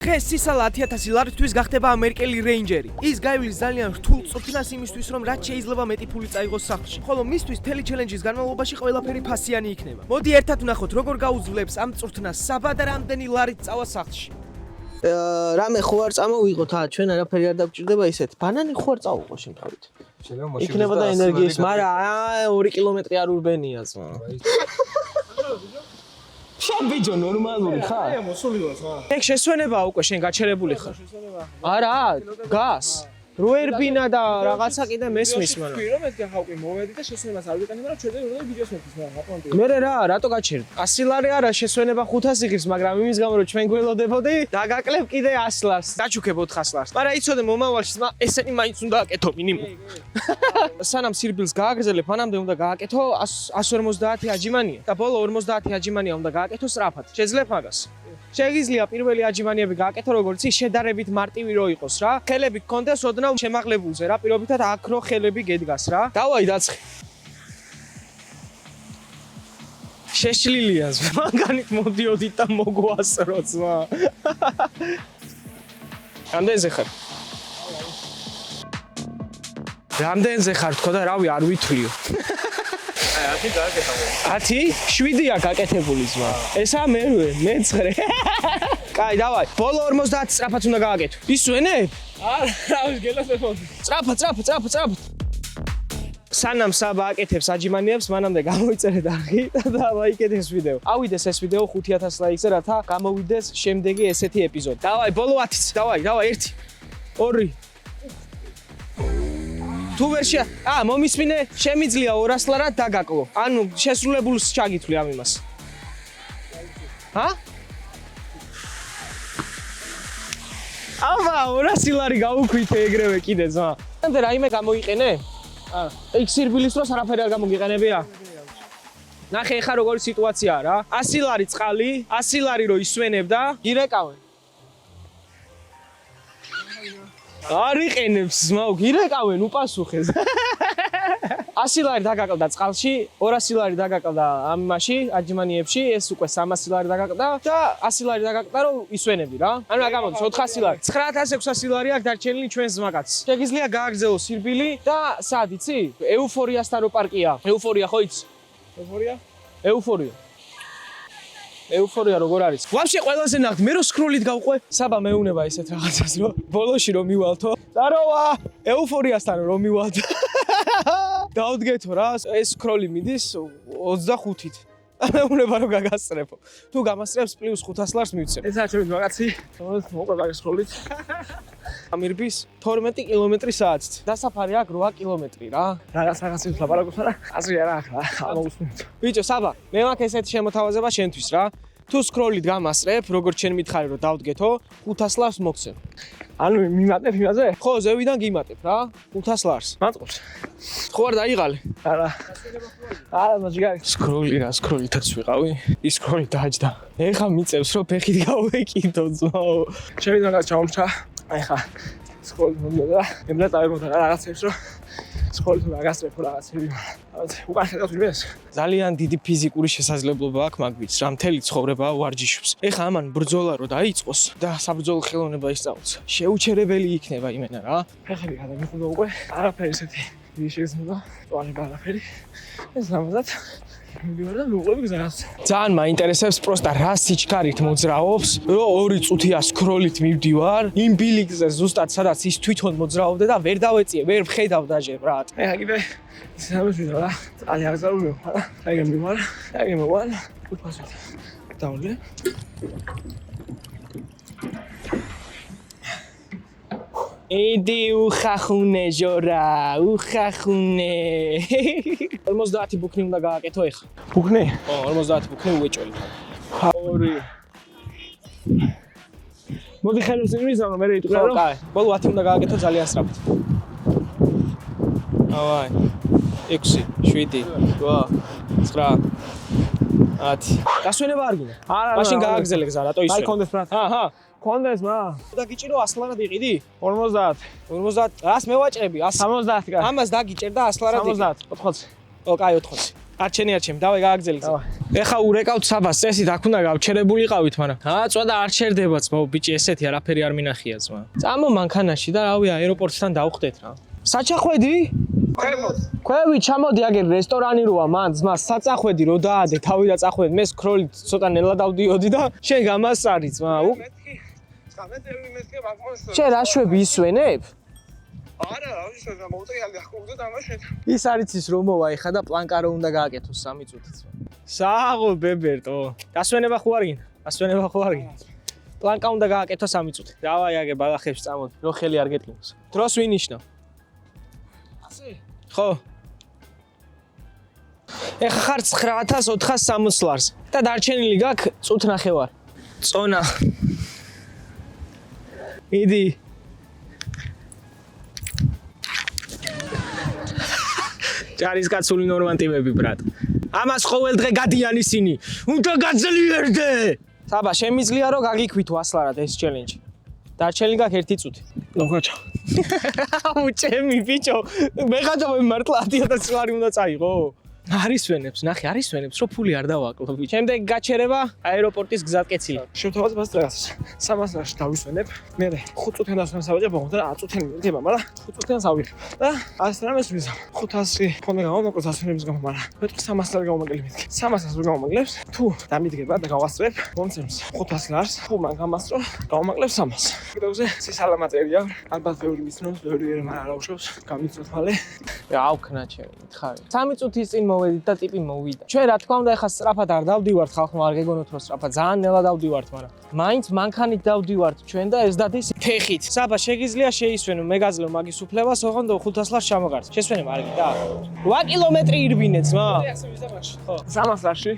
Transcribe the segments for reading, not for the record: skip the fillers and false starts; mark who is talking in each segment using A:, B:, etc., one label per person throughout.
A: დღეს სისალა 10,000 ლარისთვის გახდება ამერიკელი რეინჯერი. ის გაივლის ძალიან რთულ წვრთნას იმისთვის, რომ რაც შეიძლება მეტი ფული წაიღოს სახლში. ხოლო მისთვის მთელი ჩელენჯის განმავლობაში ყველაფერი ფასიანი იქნება. მოდი ერთად ვნახოთ, როგორ გაუძლებს ამ წვრთნას საბა და რამდენი ლარით წავა სახლში.
B: რამე ხო არ წამოვიღოთ, ჩვენ არაფერი არ დაგჭირდება ისეთ. ბანანი ხო არ წავიღო შემთხვევით. იქნება და ენერგიის, მაგრამ 2 კილომეტრი არ ურბენია ზმა. შაბიჯო ნორმალური ხარ?
A: აი მოსული ვარ ხა.
B: ეგ შესვენებაა უკვე შენ გაჩერებული ხარ. არა, გას. როერბინა და რაღაცა კიდე მესმის მაგრამ.
A: ვთქვი რომ ეს გახავკი მოვედი და შესვენებას არ ვიყენებ, მაგრამ ჩვენ უნდა ვიდეოს მეთქვის, მაგრამ აპონტი.
B: მე რა, რატო გაჩერდი? 100 ლარი არა, შესვენება 500 იღებს, მაგრამ იმის გამო რომ ჩვენ გველოდებოდი, დაგაკლებ კიდე 100 ლარს. დაჩუქებ 400 ლარს. მაგრამ იცოდე მომავალში, ესენი მაინც უნდა აკეთო მინიმუმ. სანამ სირბილს გააგრძელებ, მანამდე უნდა გააკეთო 150 აჯიმანია და ბოლო 50 აჯიმანია უნდა გააკეთო სწრაფად. შეძლებ მაგას? შეგიძლია პირველი აჯიმანიები გააკეთო როგორც ის შედარებით მარტივი რო იყოს რა. ხელები გქონდეს ოდნავ შემაღლებულზე რა, პირობითად აქ რო ხელები გედგას რა. დავაი დაცხი. შეშლილია მაგანით მოდიოდით და მოგვასროთ ზმა. რამდენზე ხარ? რამდენზე ხარ თქო და რავი არ ვითვლიო.
A: 10 გააკეთა.
B: 10? 7-ია გაკეთებული ზმა. ესა მერვე, მე-9. კაი, დავაი. ბოლო 50 სწრაფად უნდა გააკეთო. ისვენებ?
A: არა, რავი, გელასებოდი.
B: სწრაფად. სანამ საბა აკეთებს აჯიმანიებს, მანამდე გამოიწერე დაღი და დავაიკეთეს ვიდეო. ავიდეს ეს ვიდეო 5000 ლაიქზე, რათა გამოვიდეს შემდეგი ესეთი ეპიზოდი. დავაი, ბოლო 10-იც. დავაი, 1. 2. თუ ვერ მომისმინე, შემიძლია 200 ლარად დაგაკლო. ანუ შესრულებულს ჩაგითვლი ამ იმას. ჰა? აბა 200 ლარი გაუქვითე ეგრევე კიდე ზმა. ამდე რაიმე გამოიყენე? იქ სირბილის დროს არაფერი არ გამოგიყენებია? ნახე ეხა როგორი სიტუაციაა რა. 100 ლარი წყალი, 100 ლარი რო ისვენებ და გირეკავენ. არ იყენებს ზმაო, გირეკავენ უპასუხეს. 100 ლარი დაგაკლდა წყალში, 200 ლარი დაგაკლდა ამ იმაში, აჯიმანიებში, ეს უკვე 300 ლარი დაგაკლდა და 100 ლარი დაგაკლდა რომ ისვენები რა. ანუ რა გამოდის 400 ლარი. 9600 ლარი აქვს დარჩენილი ჩვენ ზმაკაც. შეგიძლია გააგრძელო სირბილი და სად იცი? ეუფორიასთან რო პარკია. ეუფორია ხო იცი? ეუფორია როგორ არის? ვაფშე ყველაზე ნახთ, მე რო სკროლით გავყვე, საბა მეუნება ესეთ რაღაცას რომ ბოლოში რომ მივალთო. დაროვა, ეუფორიასთან რომ მივალთო. დავდგეთო რა, ეს სკროლი მიდის 25-ით. მეუნება რომ გაგასწრებო. თუ გამასწრებს პლუს 500 ლარს მივცემ.
A: ეს არის ჩემი რაღაცი. მოყვება სკროლით.
B: ამირბის 12 კილომეტრი საათით. დასაფარი აქვს 8 კილომეტრი რა.
A: რაღაცის ლაპარაკობს არა? აზრი არა აქვს რა. ამოусმინეთ.
B: ბიჭო, საბა, მე მაქვს ესეთი შემოთავაზება შენთვის რა. თუ სკროლით გამასწრებ, როგორც შენ მითხარი რომ დავდგეთო, 500 ლარს მოგცემ.
A: ანუ მიმატებ იმაზე?
B: ხო, ზევიდან გიმატებ რა, 500 ლარს.
A: მაწყობს.
B: ხო არ დაიღალე?
A: არა. არა, მაგარი.
B: სკროლითაც ვიყავი. ის სკროლი დაჯდა. ეხა მიწევს რომ ფეხით გავეკიდო ზმაო.
A: შევიდა რა ჩავმჩა. აი ხა. სკროლი მომდა. ემდა წავებოდა რაღაცებს რომ სკროლით გაგასწრებო რაღაცები. უკან ხედავთ ვიდეოს?
B: ძალიან დიდი ფიზიკური შესაძლებლობა აქვს მაგ ვიცს რა, მთელი ცხოვრება ვარჯიშობს. ეხა ამან ბრძოლა რო დაიწყოს და საბრძოლო ხელოვნება ისწავლოს. შეუჩერებელი იქნება იმენა რა.
A: ფეხები გადამიხუდა უკვე. არაფერი ესეთი. ის შეიძლება წვალი არაფერი. ეს ამაზად მივიდა და მოვყვები გზას.
B: ძალიან მაინტერესებს პროსტა რა სიჩქარით მოძრაობს, რომ 2 წუთია სკროლით მივდივარ, იმ ბილიკზე ზუსტად სადაც ის თვითონ მოძრაობდა და ვერ დავეწიე, ვერ ვხედავ დაჟე ბრატ.
A: ეხა კიდე სამშვიდო რა. წალი აღზარულია რა. აი გამივარ, აი მოვალ. უფასეთ. დავლე. იდი უხახუნე ჟორა, უხახუნე.
B: 50 ბუქნი უნდა გააკეთო ეხა.
A: ბუქნი?
B: ხო, 50 ბუქნი უეჭველი.
A: 2. მოდი ხელს იმიზავ, მე იტყვი
B: ხო,
A: რომ
B: კაი. ბოლო 10 უნდა გააკეთო ძალიან სწრაფად. ავაი. 6, 7, 8, 9, 10. გასვენება არ გინდა?
A: არა,
B: მაშინ გააგზელე გზა, რატო ისე?
A: აი კონდეს ბრატ.
B: აჰა.
A: კონდეს მა.
B: და გიჭირო 100 ლარად იყიდი?
A: 50.
B: 50. 100 მევაჭრები, 100.
A: 70 კა.
B: ამას დაგიჭერ და 100 ლარად იყიდი.
A: 70, 80.
B: ო, კაი 80. არჩენი, დავай გააგზელე. ეხა ურეკავთ საბას, წესით აქ უნდა გავჩერებულიყავით, მაგრამ წვედა არ ჩერდება ძმაო, ბიჭი, ესეთი არაფერი არ მინახია ძმა. წამო მანქანაში და რავი აეროპორტთან დავხვდეთ რა. საჩახვედი? ქვევი ჩამოდი აგერ რესტორანი როა მან ძმა საწახვედი რო დაადე თავი და წახვედი მე სკროლით ცოტა ნელა დავდიოდი და შენ გამასარი ძმა შენ რა შვები ისვენებ?
C: არა, რა ვიცი, მოვუწიალე ახკობდა დამაშეთ.
B: ის არის ის რომ მოვა ეხა და პლანკა რო უნდა გააკეთოს 3 წუთით. სააღო ბებერტო. გასვენება ხო არ გინდა? გასვენება ხო არ გინდა? პლანკა უნდა გააკეთოს 3 წუთით. დავაი აგე ბალახებში წამოდი, რო ხელი არ გეტკინოს. დროს ვინიშნო? ასე? ხო. ეხა ხარ 9460 ლარს და დარჩენილი გაქვს წუთ ნახევარ. წონა. იდი. ჯარისკაცული ნორმატივები ბრატ. ამას ყოველ დღე გადიან ისინი. უნდა გაძლიერდე. საბა, შემიძლია რომ გაგიქვითო 100 ლარად ეს ჩელენჯი. დარჩენილი გაქვს 1 წუთი. ლოგაჩა. უჩემი ბიჭო, მე ხაჯავე მართლა 10000 ლარი უნდა წაიღო. არის ვენებს, ნახე, არის ვენებს, რო ფული არ დავაკლო ბიჭო. შემდეგ გაჩერება აეროპორტის გზატკეცილი.
C: შევთავაზ მას დღეს 300 ლარში დავისვენებ. მე 5 წუთიან დავსვენებ და 10 წუთიანი მიგება, მაგრამ 5 წუთიან ავიღებ. და ასე რამეს ვიზამ. 500 ფონე გამომაკლოს ასვენების გამო, მაგრამ მეტყვი 300 ლარი გამომაგლებ მეთქი. 300 ლარი გამომაგლებს, თუ დამიდგება და გავასწრებ მომცემს 500 ლარს, თუ მან გამასწრო, გამომაგლებს 300. კიდევზე სისალამაწერია, ალბათ ბევრი მისნობს, ბევრი ვერ არ აუშვებს, გამიწოთ მალე.
B: ავქნა ჩემი, მითხარი. 3 წუთის წინ მოვედით და ტიპი მოვიდა. ჩვენ რა თქმა უნდა ეხა სწრაფად არ დავდივართ, ხალხმა არ გეგონოთ რომ სწრაფად, ძალიან ნელა დავდივართ, მაგრამ მაინც მანქანით დავდივართ ჩვენ და ეს დადის ფეხით. საბა, შეგიძლია შეისვენო, მე გაძლევ მაგის უფლებას, ოღონდ 500 ლარს ჩამოგარც. შესვენებ არ გინდა? 8 კილომეტრი ირბინე ძმა.
C: ხო, 300 ლარში.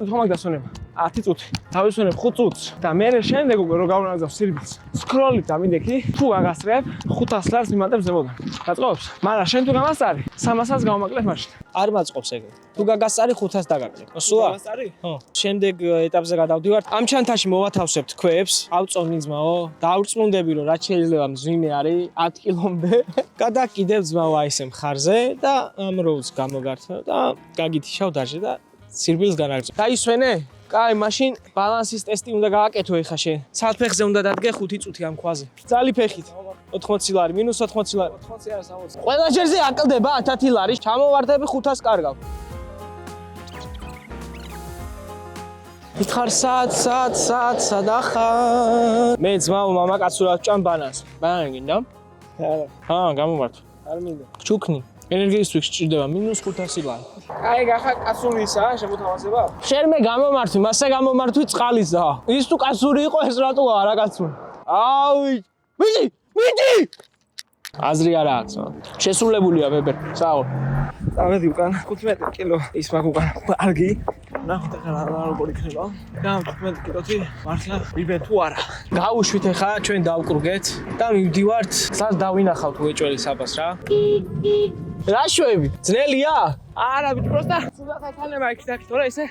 C: თუ მაგდასვენება 10 წუთი. დავისვენებ 5 წუთს და მე შემდეგ უკვე რო გავნაგზავ სირბილს. სკროლით დამიდექი, თუ გაგასწრებ 500 ლარს მიმატებ ზემოდან. გაწყობს? მაგრამ შენ თუ გამასწარი 300-ს გამომაკლებ მაშინ.
B: არ მაწყობს ეგრე. თუ გაგასწარი 500-ს დაგაკლებ. მოსულა?
C: გამასწარი?
B: ხო. შემდეგ ეტაპზე გადავდივართ. ამ ჩანთაში მოვათავსებთ ქვებს, ავწონი ძმაო. დავრწმუნდები რომ რაც შეიძლება მძვინე არის 10 კილომდე. გადაკიდებ ძმაო აი ესე მხარზე და ამ როლს გამოგართო და გაგითიშავ დაჟე და სირბილს განაგრძო. დაისვენე? კაი, მაშინ ბალანსის ტესტი უნდა გააკეთო ეხა შენ. საფეხზე უნდა დადგე 5 წუთი ამ ქვაზე. ძალი ფეხით. 80 ლარი, -80 ლარი.
C: 80 არა 60.
B: ყველა ჯერზე აკლდება 10 ლარი. ჩამოვარდები 500 კარგავ. მითხარ სადახარ. მე ძმაო მამაკაცურად ჭამ ბანანს. ბანანი გინდა?
C: არა,
B: გამომართ.
C: არ მინდა.
B: ჩუქნი. ენერგიისთვის სჭირდება -500 ლარი.
C: აი, გახა კაცურისა, შემოთავაზება?
B: შენ მე გამომართვი, მასე გამომართვი წყალისა. ის თუ კაცური იყო, ეს რატოა არა კაცური? აუი, მიდი! აზრი არა აქვს. შესრულებულია ბებერ, საო.
C: წავედი უკან 15 კილო ის მაგ უკან კარგი. ნახოთ ახლა რა როგორ იქნება. და 15 კილოთი მართლა ვიბე თუ არა.
B: გავუშვით ახლა ჩვენ დავკრუგეთ და მივდივართ. სად დავინახავთ უეჭველი საბას რა? რა შვები? ძნელია?
C: არა, ბიჭო, პროსტა სულათა თანება იქ თორე ესე.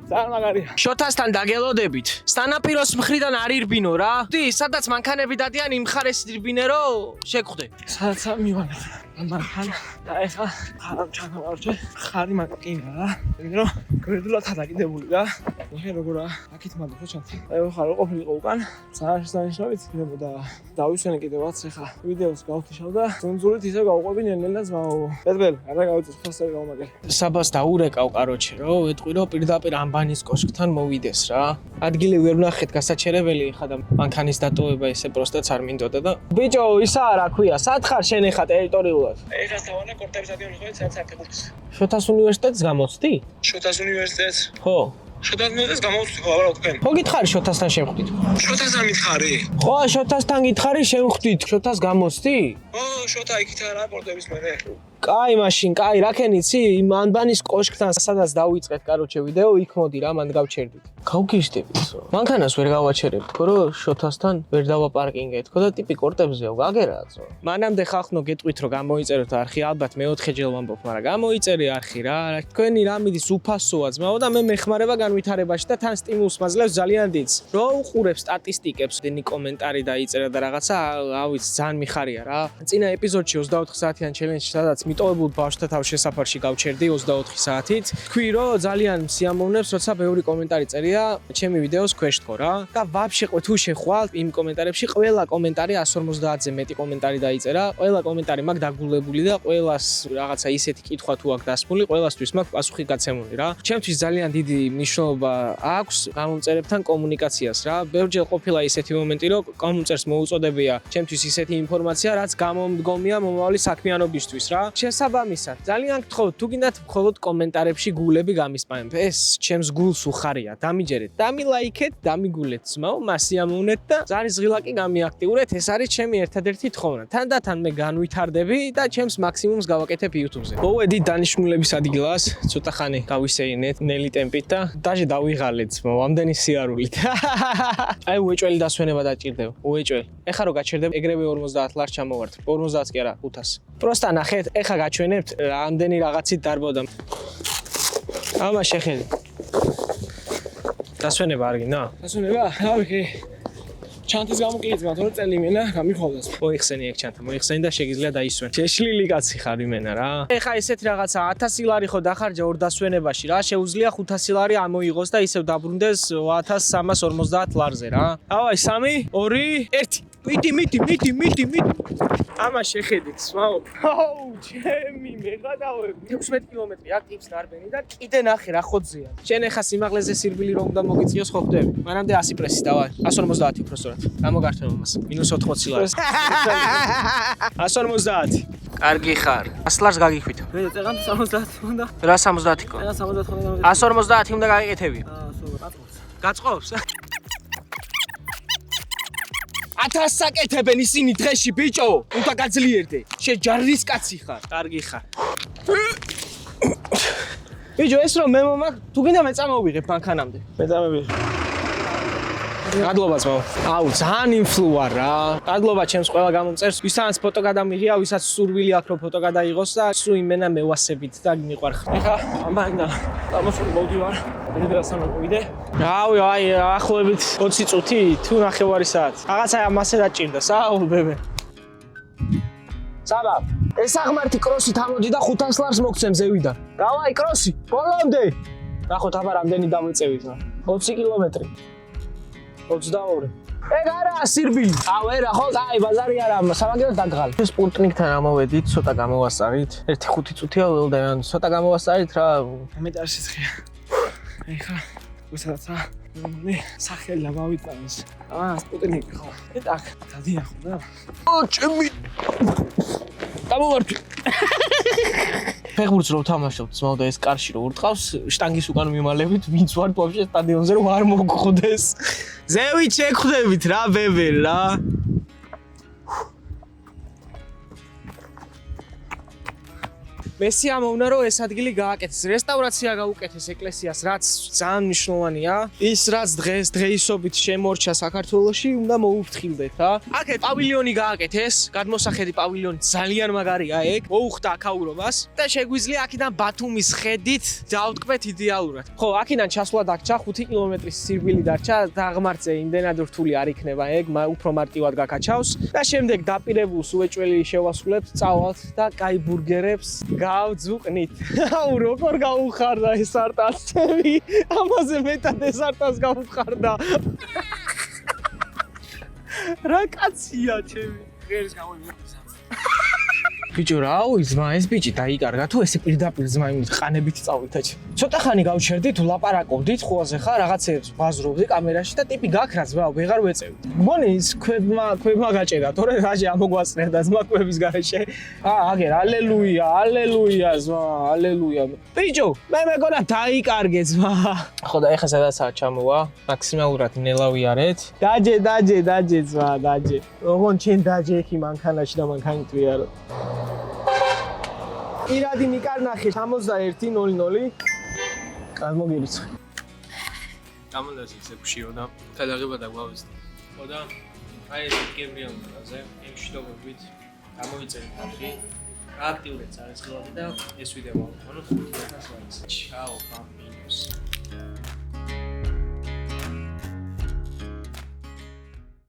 C: ძალიან მაგარია.
B: შოთასთან დაგელოდებით. სანაპიროს მხრიდან არ ირბინო რა. დი, სადაც მანქანები დადიან იმ მხარეს ირბინე რომ შეგხვდე.
C: სადაც მივანეთ. მანქანა და ეხლა ხარ ჩაგავარჩე. ხარი მანქანა რა. იმიტომ რომ გრედულად დაკიდებული და ეხლა როგორა აქეთ მანდ ხო ჩანთ. აი ხარ ყოფილიყო უკან. ძალიან შესანიშნავი იქნებოდა. დავისვენე კიდევაც ეხლა ვიდეოს გავთიშავ და ზუნზულით ისე გავყვები ნელ-ნელა ძმაო. პეტბელ, არა გავიწევ ფასტერ გავმაგერ.
B: საბას დაურეკავ კაროჩე რომ ეტყვი რომ პირდაპირ ამბანის კოშკთან მოვიდეს რა. ადგილი ვერ ვნახეთ გასაჩერებელი ხა და მანქანის დატოვება ესე პროსტაც არ მინდოდა და ბიჭო ისაა რა ქვია სად ხარ შენ ეხა ტერიტორიულად?
C: ეხლა დავანა კორტების ადიონი ხო საერთოდ საფეხბურთს.
B: შოთას უნივერსიტეტს გამოცდი?
C: შოთას უნივერსიტეტს.
B: ხო.
C: შოთას უნივერსიტეტს გამოვწვი ხო არა უკვე.
B: ხო გითხარი შოთასთან შევხვდით?
C: შოთასთან მითხარი?
B: ხო შოთასთან გითხარი შევხვდით შოთას გამოცდი?
C: ო შოთა იქით არა პორტების მერე.
B: კაი მაშინ კაი რაკენ იცი იმ ანბანის კოშკთან სადაც დავიწყეთ კაროჩე ვიდეო იქ მოდი რა მანდ გავჩერდით. გავგიშდებით ხო? მანქანას ვერ გავაჩერებთ ხო რომ შოთასთან ვერ დავაპარკინგეთ ხო და ტიპი კორტებზეო გაგერაძო. მანამდე ხალხნო გეტყვით რომ გამოიწეროთ არხი ალბათ მე-4 ჯერ ვამბობ მაგრამ გამოიწერე არხი რა. თქვენი რამიდის უფასოა ძმაო და მე მეხმარება განვითარებაში და თან სტიმულს მაძლევს ძალიან დიდს. რო უყურებ სტატისტიკებს, დენი კომენტარი დაიწერა და რაღაცა, ავიც ძალიან მიხარია რა. წინა ეპიზოდში 24 საათიან ჩელენჯში სადაც მიტოვებულ ბავშვთა თავის შესაფარში გავჩერდი 24 საათით. თქვი რომ ძალიან სიამოვნებს, როცა ბევრი კომენტარი წერია ჩემი ვიდეოს ქვეშ თქო რა. და ვაფშე თუ შეხვალ იმ კომენტარებში ყველა კომენტარი 150-ზე მეტი კომენტარი დაიწერა. ყველა კომენტარი მაქვს დაგულებული და ყველას რაღაცა ისეთი კითხვა თუ აქვს დასმული, ყველასთვის მაქვს პასუხი გაცემული რა. ჩემთვის ძალიან დიდი მნიშვნელობა აქვს გამომწერებთან კომუნიკაციას რა. ბევრჯერ ყოფილა ისეთი მომენტი, რომ კომუნწერს მოუწოდებია ჩემთვის ისეთი ინფორმაცია, რაც გამომდგომია მომავალი საქმიანობისთვის რა. შესაბამისად, ძალიან გთხოვთ, თუ გინდათ მხოლოდ კომენტარებში გულები გამისპამებთ. ეს ჩემს გულს უხარია. დამიჯერეთ, დამილაიქეთ, დამიგულეთ ძმაო, მასიამოვნეთ და ზარის ღილაკი გამიაქტიურეთ. ეს არის ჩემი ერთადერთი თხოვნა. თანდათან მე განვითარდები და ჩემს მაქსიმუმს გავაკეთებ YouTube-ზე. მოვედით დანიშნულების ადგილას, ცოტა ხანი გავისეინეთ ნელი ტემპით და დაჟე დავიღალეთ ძმაო, ამდენი სიარულით. აი უეჭველი დასვენება დაჭირდება. უეჭველი. ეხა რო გაჩერდება, ეგრევე 50 ლარს ჩამოვართ. 50 კი არა, 500. პროსტა ნახეთ, ეხა გაჩვენებთ ამდენი რაღაცით დარბოდა. ამა შეხედე. დასვენება არ გინდა?
C: დასვენება? რავი. ჩანთის გამო კი იწმა, თორე წელი მენა გამიხვალდას.
B: მოიხსენი ეგ ჩანთა, მოიხსენი და შეგიძლია დაისვენ. შეშლილი კაცი ხარ იმენა რა. ეხა ესეთ რაღაცა 1000 ლარი ხო დახარჯა ორ დასვენებაში რა, შეუძლია 500 ლარი ამოიღოს და ისევ დაბრუნდეს 1350 ლარზე რა. ავაი 3, 2, 1. მიდი. ამა შეხედეთ, სვაო. აუ, ჩემი მეღადავები. 16 კილომეტრი აქტივს დარბენი და კიდე ნახე რა ხოძეა. შენ ეხა სიმაღლეზე სირბილი რომ უნდა მოგიწიოს ხო ხვდები? მანამდე 100 პრესი დავარ. 150 უფრო სწორად. გამოგართვენ მას. -80 ლარი. 150. კარგი ხარ. 100 ლარს გაგიხვით.
C: მე წეგან 70 უნდა.
B: რა 70 კო?
C: 70 ხომ.
B: 150 უნდა გაგიკეთები. გაწყობს? 1000 საკეთებენ ისინი დღეში ბიჭო. უნდა გაძლიერდე. შენ ჯარის კაცი ხარ. კარგი ხარ. ბიჭო ეს რომ მე მომაკ თუ გინდა მე წამოვიღებ მანქანამდე.
C: მე დამები.
B: გადლობაც მაო. აუ ძალიან ინფლუარ რა. გადლობა ჩემს ყველა გამომწერს. ვისაც ფოტო გადამიღია, ვისაც სურვილი აქვს რომ ფოტო გადაიღოს და სულ იმენა მევასებით და მიყვარხარ.
C: ეხა ამბაგნა. დამოსული მოვდივარ. მედრესა მოვიდე.
B: რავი, აი ახლობით 20 წუთი თუ ნახევარი საათი. რაღაცა მასე დაჭირდა, საულ ბებე. საბა, ეს აღმართი კროსით ამოდი და 500 ლარს მოგცემ ზევიდან. რავი, კროსი, ბოლომდე. ნახოთ აბა რამდენი დავეწევით რა. 20 კილომეტრი. 22. ეგ არა სირბილი. აუ ერა ხო, აი ბაზარი არა, სამაგერად დაგღალე. სპუტნიკთან ამოვედით, ცოტა გამოვასწარით. 1-5 წუთია ველდან, ცოტა გამოვასწარით რა.
C: მეტარი სიცხეა. ეხა ვისადაცა მე სახელი დავავიტანეს. სპუტნიკი ხო. ეტაკ დადიან ხო და.
B: ჩემი გამოვარდი. ფეხბურთს რო ვთამაშობ, ძმაო და ეს კარში რო ურტყავს, შტანგის უკან მიმალებით, ვინც ვარ ვაფშე სტადიონზე რომ არ მოგხვდეს. ზევით შეგხვდებით რა ბებე რა. მე სიამოვნა რომ ეს ადგილი გააკეთეს, რესტავრაცია გაუკეთეს ეკლესიას, რაც ძალიან მნიშვნელოვანია. ის რაც დღეისობით შემორჩა საქართველოში, უნდა მოუფრთხილდეთ რა. აქეთ პავილიონი გააკეთეს, გადმოსახედი პავილიონი ძალიან მაგარია ეგ. მოუხდა აქაურობას და შეგვიძლია აქედან ბათუმის ხედით დავტკბეთ იდეალურად. ხო, აქედან ჩასვლა დაგჭა 5 კილომეტრის სირბილი დარჩა, დაღმართზე იმდენად რთული არ იქნება ეგ, უფრო მარტივად გაკაჩავს და შემდეგ დაპირებულს უეჭველი შევასრულებთ, წავალთ და კაი ბურგერებს გავძუყნით. აუ როგორ გაუხარდა ეს არტასები. ამაზე მეტად ეს არტას გაუხარდა. რა კაცია ჩემი.
C: ღერის გამომივიდა.
B: ბიჭო რაო ძმა ეს ბიჭი დაიკარგა თუ ესე პირდაპირ ძმა იმით ყანებით წავიდეთ. ცოტა ხანი გავჩერდით, ვლაპარაკობდით, ხოლმე ხა რაღაცებს ვაზრობდი კამერაში და ტიპი გაქრა ძმა, ვეღარ ვეწევი. მგონი ის ქვებმა გაჭერა, თორე რაჟე ამოგვასწრებდა ძმა კვების გარეშე. აგერ ალელუია ძმა, ალელუია. ბიჭო, მე მეგონა დაიკარგე ძმა. ხო და ეხა სადაცაა ჩამოვა, მაქსიმალურად ნელავიარეთ. დაჯე ძმა, დაჯე. ოღონ ჩენ დაჯე ეხი მანქანაში და მანქანით ვიარო. ირადი მიკარნახე 61:00. გამოგერიცხე.
C: გამოდას ისე ქშიო და თალაღება დაგვავიზდი. ხო და აი ეს გებრიელზე იმშვიდობებით გამოიწერეთ ახი. აქტიურად არის ხილვადი და ეს ვიდეო ვაყენოთ 5000 ლარს. ჩაო, ბამბინოს.